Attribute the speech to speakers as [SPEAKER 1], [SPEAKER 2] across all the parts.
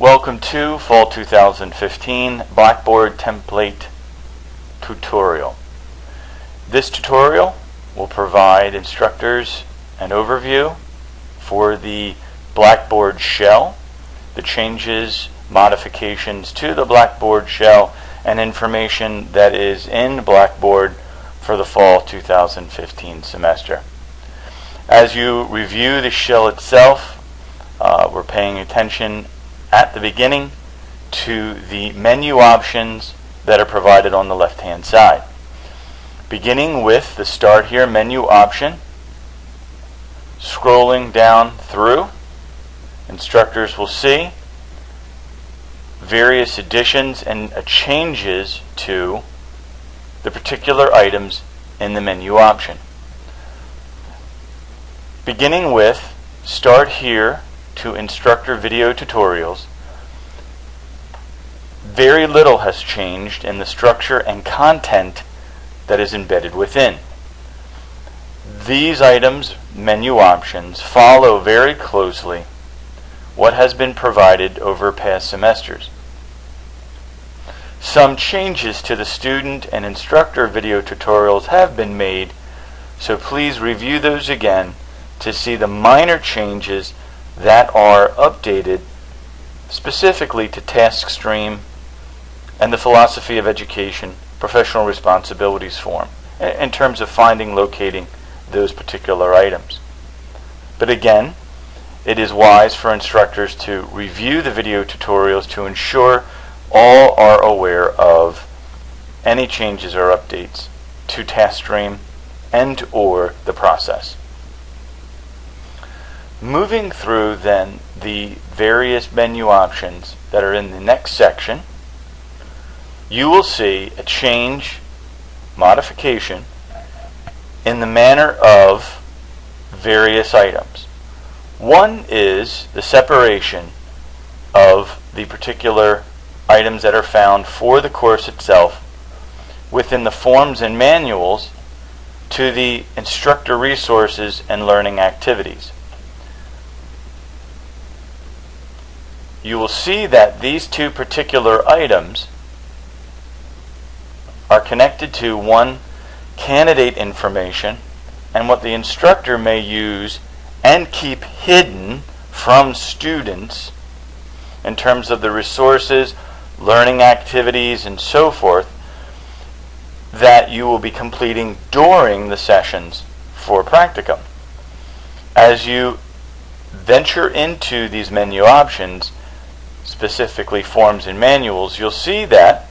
[SPEAKER 1] Welcome to Fall 2015 Blackboard Template Tutorial. This tutorial will provide instructors an overview for the Blackboard shell, the changes, modifications to the Blackboard shell, and information that is in Blackboard for the Fall 2015 semester. As you review the shell itself, we're paying attention at the beginning to the menu options that are provided on the left-hand side. Beginning with the Start Here menu option, scrolling down through, instructors will see various additions and changes to the particular items in the menu option. Beginning with Start Here to Instructor Video Tutorials, very little has changed in the structure and content that is embedded within. These items, menu options, follow very closely what has been provided over past semesters. Some changes to the student and instructor video tutorials have been made, so please review those again to see the minor changes that are updated specifically to task stream and the philosophy of education professional responsibilities form in terms of finding, locating those particular items. But again, it is wise for instructors to review the video tutorials to ensure all are aware of any changes or updates to task stream and or the process. Moving through then the various menu options that are in the next section, you will see a change, modification, in the manner of various items. One is the separation of the particular items that are found for the course itself within the forms and manuals to the instructor resources and learning activities. You will see that these two particular items are connected to one, candidate information, and what the instructor may use and keep hidden from students in terms of the resources, learning activities, and so forth that you will be completing during the sessions for Practicum. As you venture into these menu options, specifically forms and manuals, you'll see that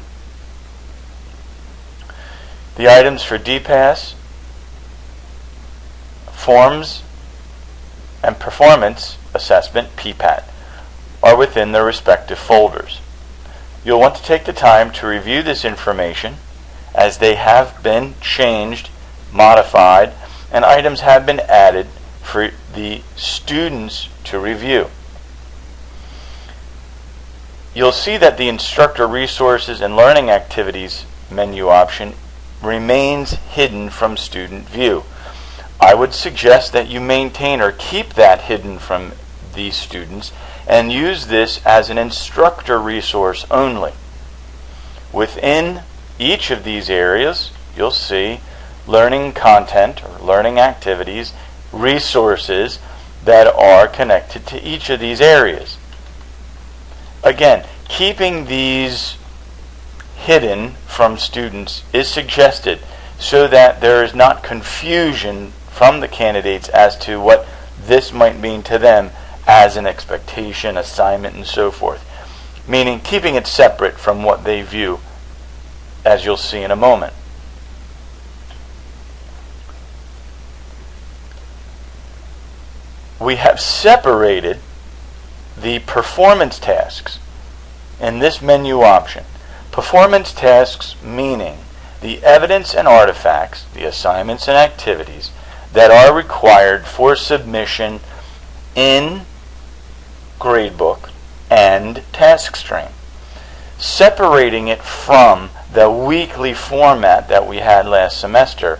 [SPEAKER 1] the items for DPAS, forms, and performance assessment, PPAT, are within their respective folders. You'll want to take the time to review this information as they have been changed, modified, and items have been added for the students to review. You'll see that the instructor resources and learning activities menu option remains hidden from student view. I would suggest that you maintain or keep that hidden from these students and use this as an instructor resource only. Within each of these areas, you'll see learning content or learning activities, resources that are connected to each of these areas. Again, keeping these hidden from students is suggested so that there is not confusion from the candidates as to what this might mean to them as an expectation, assignment, and so forth. Meaning keeping it separate from what they view, as you'll see in a moment. We have separated the performance tasks in this menu option. Performance tasks meaning the evidence and artifacts, the assignments and activities that are required for submission in gradebook and task stream. Separating it from the weekly format that we had last semester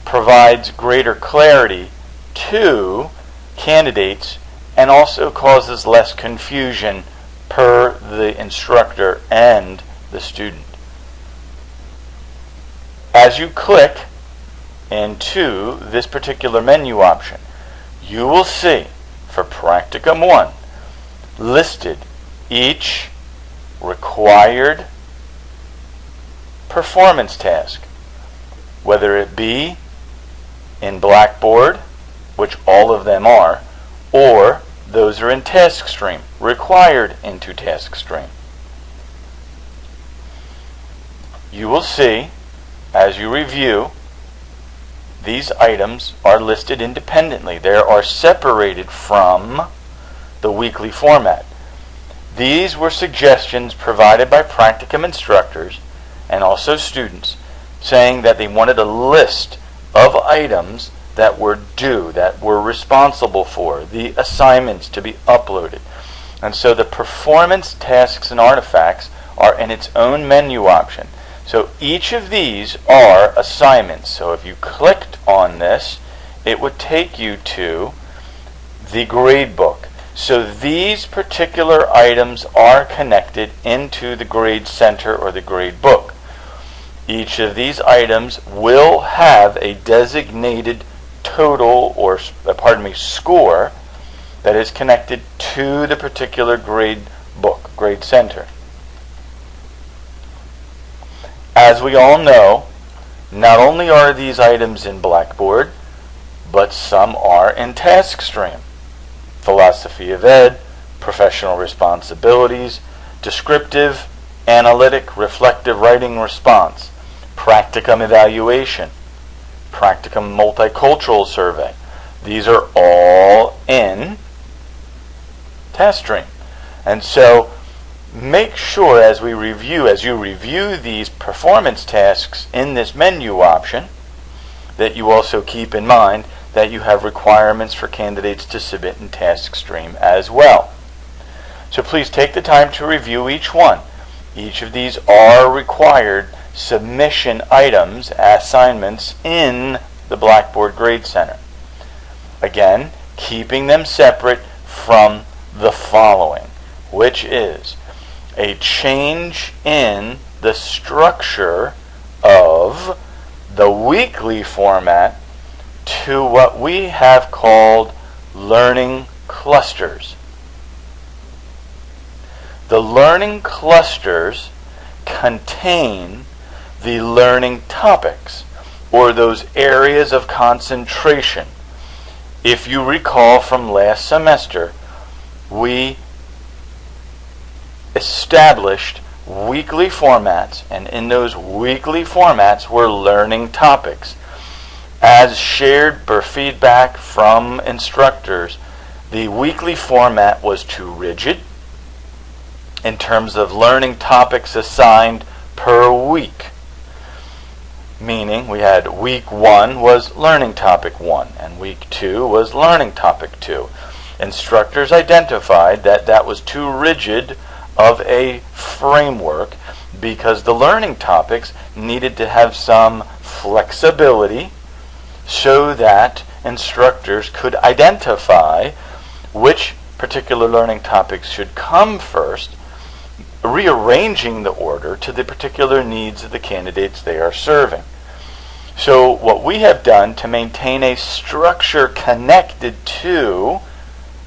[SPEAKER 1] provides greater clarity to candidates and also causes less confusion per the instructor and the student. As you click into this particular menu option, you will see for Practicum 1 listed each required performance task, whether it be in Blackboard, which all of them are, or those are in task stream, required into task stream. You will see, as you review, these items are listed independently. They are separated from the weekly format. These were suggestions provided by Practicum instructors and also students, saying that they wanted a list of items that were due, that were responsible for, the assignments to be uploaded. And so the performance tasks and artifacts are in its own menu option. So each of these are assignments. So if you clicked on this, it would take you to the grade book. So these particular items are connected into the grade center or the grade book. Each of these items will have a designated total or score that is connected to the particular grade book, grade center. As we all know, not only are these items in Blackboard, but some are in task stream. Philosophy of Ed, professional responsibilities, descriptive, analytic, reflective writing response, Practicum evaluation, Practicum multicultural survey. These are all in task stream. And so make sure as you review these performance tasks in this menu option, that you also keep in mind that you have requirements for candidates to submit in task stream as well. So please take the time to review each one. Each of these are required submission items, assignments in the Blackboard Grade Center. Again, keeping them separate from the following, which is a change in the structure of the weekly format to what we have called learning clusters. The learning clusters contain the learning topics, or those areas of concentration. If you recall from last semester, we established weekly formats, and in those weekly formats were learning topics. As shared per feedback from instructors, the weekly format was too rigid in terms of learning topics assigned per week. Meaning we had week 1 was learning topic 1 and week 2 was learning topic 2. Instructors identified that that was too rigid of a framework because the learning topics needed to have some flexibility so that instructors could identify which particular learning topics should come first, rearranging the order to the particular needs of the candidates they are serving. So what we have done to maintain a structure connected to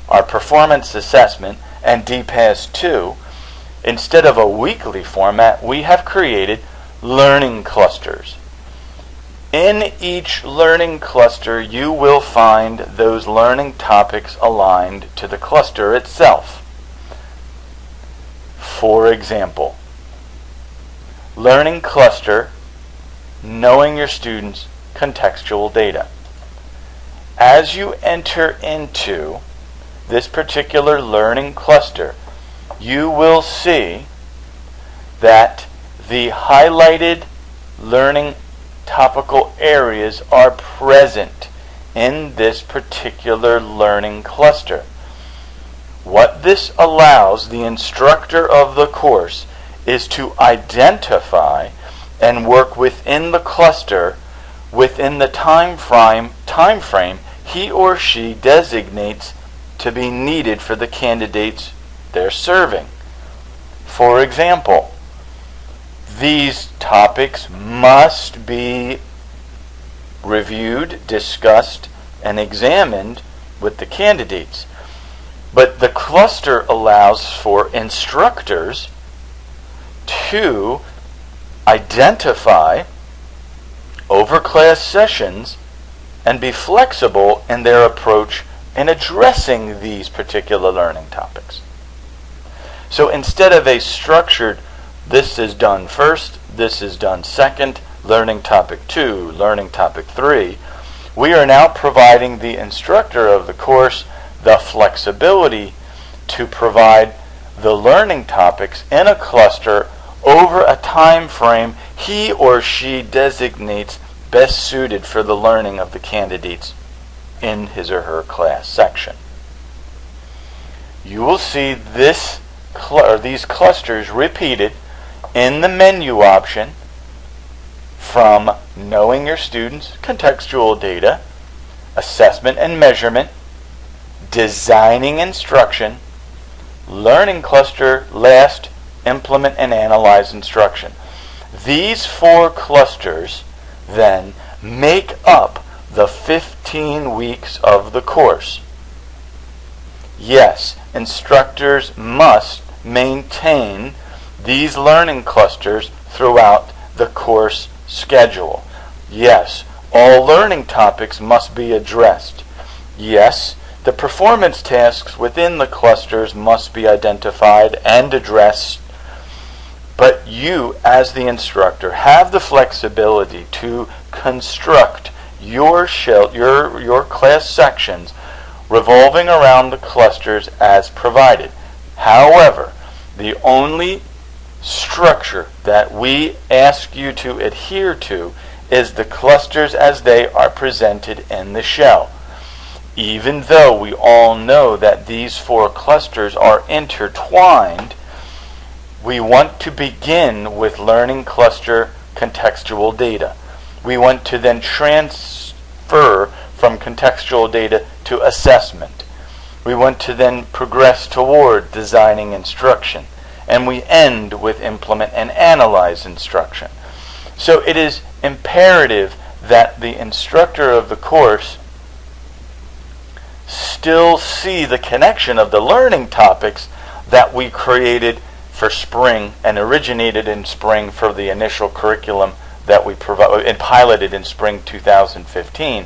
[SPEAKER 1] our performance assessment and DPAS 2, instead of a weekly format, we have created learning clusters. In each learning cluster, you will find those learning topics aligned to the cluster itself. For example, learning cluster, knowing your students' contextual data. As you enter into this particular learning cluster, you will see that the highlighted learning topical areas are present in this particular learning cluster. What this allows the instructor of the course is to identify and work within the cluster within the time frame he or she designates to be needed for the candidates they're serving. For example, these topics must be reviewed, discussed, and examined with the candidates. But the cluster allows for instructors to identify over class sessions and be flexible in their approach in addressing these particular learning topics. So instead of a structured, this is done first, this is done second, learning topic 2, learning topic 3, we are now providing the instructor of the course the flexibility to provide the learning topics in a cluster over a time frame he or she designates best suited for the learning of the candidates in his or her class section. You will see these clusters repeated in the menu option from knowing your students' contextual data, assessment and measurement, designing instruction, learning cluster, last, implement and analyze instruction. These 4 clusters then make up the 15 weeks of the course. Yes, instructors must maintain these learning clusters throughout the course schedule. Yes, all learning topics must be addressed. Yes, the performance tasks within the clusters must be identified and addressed, but you, as the instructor, have the flexibility to construct your class sections revolving around the clusters as provided. However, the only structure that we ask you to adhere to is the clusters as they are presented in the shell. Even though we all know that these 4 clusters are intertwined, we want to begin with learning cluster contextual data. We want to then transfer from contextual data to assessment. We want to then progress toward designing instruction. And we end with implement and analyze instruction. So it is imperative that the instructor of the course still see the connection of the learning topics that we created for spring and originated in spring for the initial curriculum that we and piloted in spring 2015,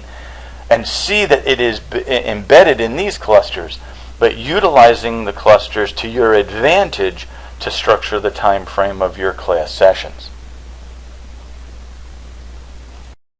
[SPEAKER 1] and see that it is embedded in these clusters, but utilizing the clusters to your advantage to structure the time frame of your class sessions.